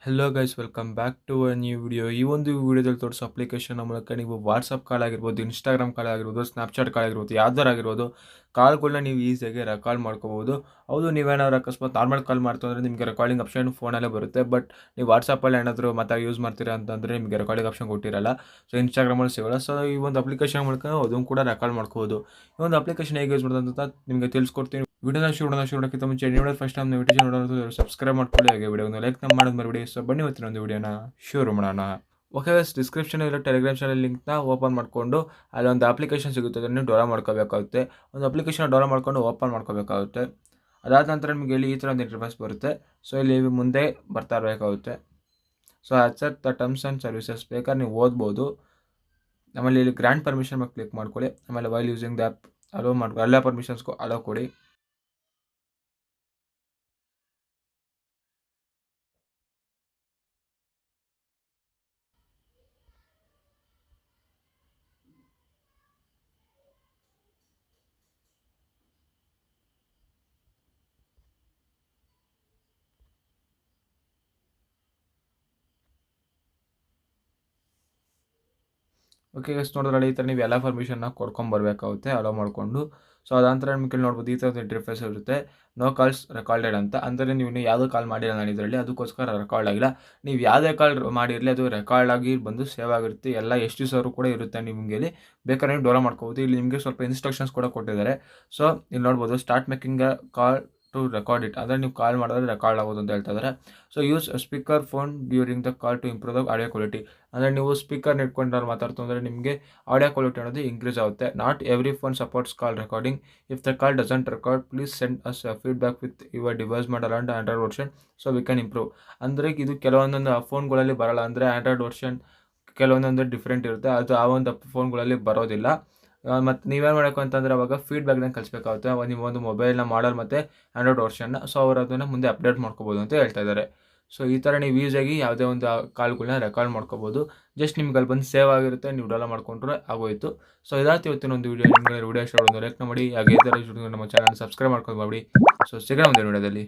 Hello guys, welcome back to a new video. ಈ ಒಂದು ವಿಡಿಯೋದಲ್ಲಿ ತೋರಿಸೋ ಅಪ್ಲಿಕೇಶನ್ ಮೂಲಕ ನೀವು ವಾಟ್ಸಪ್ ಕಾಲ್ ಆಗಿರ್ಬೋದು, ಇನ್ಸ್ಟಾಗ್ರಾಮ್ ಕಾಲ್ ಆಗಿರ್ಬೋದು, ಸ್ನ್ಯಾಪ್ಚಾಟ್ ಕಾಲ್ ಆಗಿರ್ಬೋದು, ಯಾವ್ದಾರು ಆಗಿರ್ಬೋದು ಕಾಲ್ಗಳನ್ನ ನೀವು ಈಸಿಯಾಗಿ ರೆಕಾರ್ಡ್ ಮಾಡ್ಕೋಬೋದು. ಹೌದು, ನೀವೇನಾದ್ರು ಅಕಸ್ಮಾತ್ ನಾರ್ಮಲ್ ಕಾಲ್ ಮಾಡ್ತು ಅಂದರೆ ನಿಮಗೆ ರೆಕಾರ್ಡಿಂಗ್ ಆಪ್ಷನ್ ಫೋನಲ್ಲೇ ಬರುತ್ತೆ. ಬಟ್ ನೀವು ವಾಟ್ಸಪ್ಪಲ್ಲಿ ಏನಾದರೂ ಮತ್ತೆ ಯೂಸ್ ಮಾಡ್ತೀರಾ ಅಂತಂದರೆ ನಿಮಗೆ ರೆಕಾರ್ಡಿಂಗ್ ಆಪ್ಷನ್ ಕೊಟ್ಟಿರಲ್ಲ. ಸೊ ಇನ್ಸ್ಟಾಗ್ರಾಮಲ್ಲಿ ಸಿಗೋಲ್ಲ. ಸೊ ಈ ಒಂದು ಅಪ್ಲಿಕೇಶನ್ ಮೂಲಕ ಅದನ್ನು ಕೂಡ ರೆಕಾರ್ಡ್ ಮಾಡ್ಕೋಬೋದು. ಈ ಒಂದು ಅಪ್ಲಿಕೇಶನ್ ಹೇಗೆ ಯೂಸ್ ಮಾಡೋದು ಅಂತ ನಿಮಗೆ ತಿಳಿಸ್ಕೊಡ್ತೀನಿ. ವಿಡಿಯೋನ ಶುರು ಮಾಡೋಕ್ಕಿಂತ ಮುಂಚೆ ನೀವು ಫಸ್ಟ್ ಟೈಮ್ ವಿಡಿಯೋ ನೋಡೋದು ಸಬ್ಸ್ಕ್ರೈಬ್ ಮಾಡ್ಕೊಳ್ಳಿ, ಹಾಗೆ ವಿಡಿಯೋನ ಲೈಕ್ ಮಾಡೋದು ಮರಿಬೇಡಿ. ಸೊ ಬನ್ನಿ ಇವತ್ತಿನ ಒಂದು ವಿಡಿಯೋನ ಶುರು ಮಾಡೋಣ. ಓಕೆ, ಡಿಸ್ಕ್ರಿಪ್ಷನ್ ಇರೋ ಟೆಲಿಗ್ರಾಮ್ ಚಾನಲ್ ಲಿಂಕ್ನ ಓಪನ್ ಮಾಡಿಕೊಂಡು ಅಲ್ಲೊಂದು ಅಪ್ಲಿಕೇಶನ್ ಸಿಗುತ್ತೆ, ಅದನ್ನು ಡೌನ್ಲೋಡ್ ಮಾಡ್ಕೋಬೇಕಾಗುತ್ತೆ. ಒಂದು ಅಪ್ಲಿಕೇಶನ್ ಡೌನ್ಲೋಡ್ ಮಾಡ್ಕೊಂಡು ಓಪನ್ ಮಾಡ್ಕೋಬೇಕಾಗುತ್ತೆ. ಅದಾದ ನಂತರ ನಿಮಗೆ ಇಲ್ಲಿ ಈ ಥರ ಒಂದು ಇಂಟರ್ಫೇಸ್ ಬರುತ್ತೆ. ಸೊ ಇಲ್ಲಿ ಮುಂದೆ ಬರ್ತಾ ಇರಬೇಕಾಗುತ್ತೆ. So accept the terms and services ಬೇಕಾದ್ರೆ ನೀವು ಓದ್ಬೋದು. ಆಮೇಲೆ ಇಲ್ಲಿ ಗ್ರ್ಯಾಂಡ್ ಪರ್ಮಿಷನ್ ಮೇಲೆ ಕ್ಲಿಕ್ ಮಾಡ್ಕೊಳ್ಳಿ. ಆಮೇಲೆ while using the app hello ಮಾಡ್ಕೊ, ಎಲ್ಲ ಪರ್ಮಿಷನ್ಸ್ಗೂ ಅಲೋ ಕೊಡಿ. ಓಕೆ, ಎಷ್ಟು ನೋಡಿದ್ರೆ ಈ ಥರ ನೀವು ಎಲ್ಲ ಪರ್ಮಿಷನ್ನ ಕೊಡ್ಕೊಂಬರ್ಬೇಕಾಗುತ್ತೆ ಅಲೋ ಮಾಡಿಕೊಂಡು. ಸೊ ಅದಾಂತರ ನಿಮಗೆ ನೋಡ್ಬೋದು ಈ ಥರದ ಇಂಟರ್ಫೇಸ್ ಇರುತ್ತೆ. ನೋ ಕಾಲ್ಸ್ ರೆಕಾರ್ಡೆಡ್ ಅಂತ, ಅಂದರೆ ನೀವು ಯಾವುದೋ ಕಾಲ್ ಮಾಡಿಲ್ಲ ನಾನು ಇದರಲ್ಲಿ, ಅದಕ್ಕೋಸ್ಕರ ರೆಕಾರ್ಡ್ ಆಗಿಲ್ಲ. ನೀವು ಯಾವುದೇ ಕಾಲ್ ಮಾಡಿರಲಿ ಅದು ರೆಕಾರ್ಡ್ ಆಗಿ ಬಂದು ಸೇವ್ ಆಗಿರುತ್ತೆ. ಎಲ್ಲ ಎಷ್ಟು ದಿವಸ ಕೂಡ ಇರುತ್ತೆ. ನಿಮಗೆ ಇಲ್ಲಿ ಬೇಕಾದ್ರೆ ನೀವು ಡೌನ್ಲೋಡ್ ಮಾಡ್ಕೋಬೋದು. ಇಲ್ಲಿ ನಿಮಗೆ ಸ್ವಲ್ಪ ಇನ್ಸ್ಟ್ರಕ್ಷನ್ಸ್ ಕೂಡ ಕೊಟ್ಟಿದ್ದಾರೆ. ಸೊ ಇಲ್ಲಿ ನೋಡ್ಬೋದು, start making a call to record it, ಅಂದರೆ ನೀವು ಕಾಲ್ ಮಾಡಿದ್ರೆ ರೆಕಾರ್ಡ್ ಆಗೋದು ಅಂತ ಹೇಳ್ತಾ ಇದ್ದಾರೆ. So use speaker phone during the call to improve the audio quality, ಅಂದರೆ ನೀವು ಸ್ಪೀಕರ್ನ ಇಟ್ಕೊಂಡು ಮಾತಾಡ್ತು ಅಂದರೆ ನಿಮಗೆ ಆಡಿಯೋ ಕ್ವಾಲಿಟಿ ಅನ್ನೋದು ಇಂಕ್ರೀಸ್ ಆಗುತ್ತೆ. Not every phone supports call recording. If the call doesn't record please send us feedback with your device model and Android version so we can improve. ಅಂದರೆ ಇದು ಕೆಲವೊಂದೊಂದು ಫೋನ್ಗಳಲ್ಲಿ ಬರೋಲ್ಲ, ಅಂದರೆ ಆಂಡ್ರಾಯ್ಡ್ ವರ್ಷನ್ ಕೆಲವೊಂದೊಂದು ಡಿಫ್ರೆಂಟ್ ಇರುತ್ತೆ, ಅದು ಆ ಒಂದು ಫೋನ್ಗಳಲ್ಲಿ ಬರೋದಿಲ್ಲ. ಮತ್ತು ನೀವೇನು ಮಾಡಬೇಕು ಅಂತಂದರೆ ಅವಾಗ ಫೀಡ್ಬ್ಯಾಕ್ನ ಕಳಿಸ್ಬೇಕಾಗುತ್ತೆ ನಿಮ್ಮ ಒಂದು ಮೊಬೈಲ್ನ ಮಾಡಲ್ ಮತ್ತು ಆಂಡ್ರಾಯ್ಡ್ ವರ್ಷನ್ನ. ಸೊ ಅವರು ಅದನ್ನು ಮುಂದೆ ಅಪ್ಡೇಟ್ ಮಾಡ್ಕೋಬೋದು ಅಂತ ಹೇಳ್ತಾ ಇದ್ದಾರೆ. ಸೊ ಈ ಥರ ನೀವು ಈಸಿಯಾಗಿ ಯಾವುದೇ ಒಂದು ಕಾಲ್ಗಳನ್ನ ರೆಕಾರ್ಡ್ ಮಾಡ್ಕೋಬೋದು. ಜಸ್ಟ್ ನಿಮ್ಗೆ ಅಲ್ಲಿ ಬಂದು ಸೇವ್ ಆಗಿರುತ್ತೆ, ನೀವು ಡೌನ್ಲೋಡ್ ಮಾಡ್ಕೊಂಡ್ರೆ ಆಗೋಯ್ತು. ಸೊ ಇದಾಯ್ತು ಇವತ್ತಿನ ಒಂದು ವಿಡಿಯೋ. ನಿಮಗೆ ವಿಡಿಯೋ ಇಷ್ಟ ಆಗೋದು ಲೈಕ್ ಮಾಡಿ, ಹಾಗೆ ಈ ಥರ ನಮ್ಮ ಚಾನಲ್ ಸಬ್ಸ್ಕ್ರೈಬ್ ಮಾಡ್ಕೊಂಡು ಮಾಡಿ. ಸೊ ಸಿಗೋಣ ಒಂದು ವಿಡಿಯೋದಲ್ಲಿ.